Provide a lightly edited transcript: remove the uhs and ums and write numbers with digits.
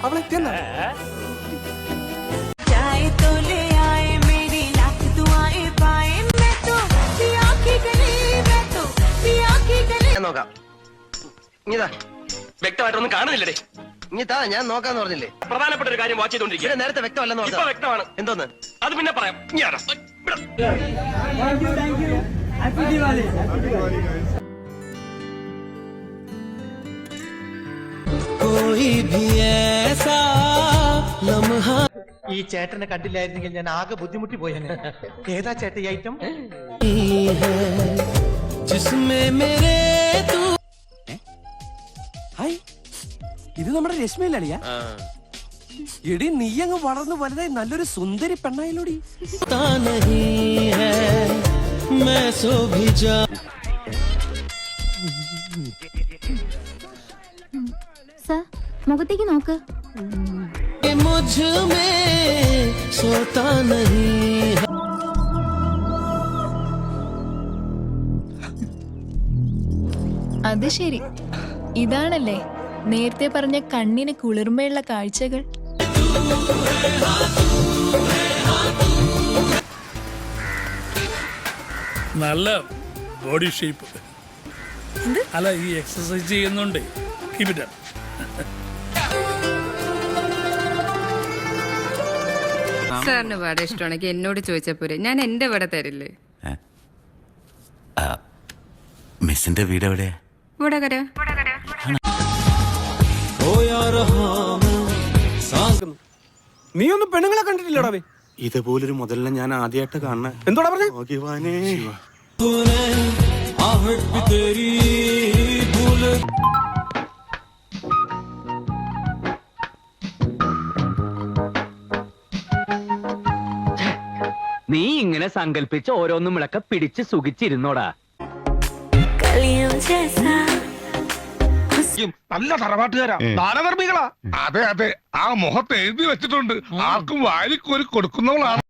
അവളെത്തിയെന്നാ നോക്കാം. ഇതാ വ്യക്തമായിട്ടൊന്നും കാണുന്നില്ലേ? ഇതാ ഞാൻ നോക്കാന്ന് പറഞ്ഞില്ലേ? പ്രധാനപ്പെട്ട ഒരു കാര്യം വാച്ച് ചെയ്തോണ്ടിരിക്കുക. നേരത്തെ വ്യക്തമല്ലെന്ന് ഇപ്പൊ വ്യക്തമാണ്. എന്തോന്ന് അത് പിന്നെ പറയാം. ഈ ചേട്ടനെ കണ്ടില്ലായിരുന്നെങ്കിൽ ഞാൻ ആകെ ബുദ്ധിമുട്ടി പോയേനെ. ഏതാ ചേട്ട ഈ ഐറ്റം? ഇത് നമ്മുടെ രശ്മിയിലളിയാ. എടി നീ അങ്ങ് വളർന്നു വലുതായി നല്ലൊരു സുന്ദരി പെണ്ണായിലോടി. സർ മുഖത്തേക്ക് നോക്ക്. അത് ശരി, ഇതാണല്ലേ നേരത്തെ പറഞ്ഞ കണ്ണിന് കുളിർമയുള്ള കാഴ്ചകൾ. നല്ല ബോഡി ഷേപ്പ്. അല്ല, ഈ എക്സസൈസ് ചെയ്യുന്നുണ്ട്. Keep it up. സാറിന് വട ഇഷ്ടമാണെങ്കിൽ എന്നോട് ചോദിച്ചാ പോരെ, ഞാൻ എന്റെ വട തരില്ലേ. മിസ്സിന്റെ വീട് എവിടെയാ? വടകര. നീ ഒന്നും പെണ്ണുങ്ങളെ കണ്ടിട്ടില്ലടാ? ഇതുപോലൊരു മുതലിനെ ഞാൻ ആദ്യമായിട്ട് കാണണ. എന്തോടാ പറഞ്ഞേ? നീ ഇങ്ങനെ സങ്കല്പിച്ച് ഓരോന്നും വിളക്ക പിടിച്ച് സുഖിച്ചിരുന്നോടാ. നല്ല തറവാട്ടുകാരാ, ദാനധർമ്മികളാ. അതെ അതെ, ആ മുഖത്ത് എഴുതി വെച്ചിട്ടുണ്ട്, ആർക്കും വാരിക്കോരി കൊടുക്കുന്നവളാണ്.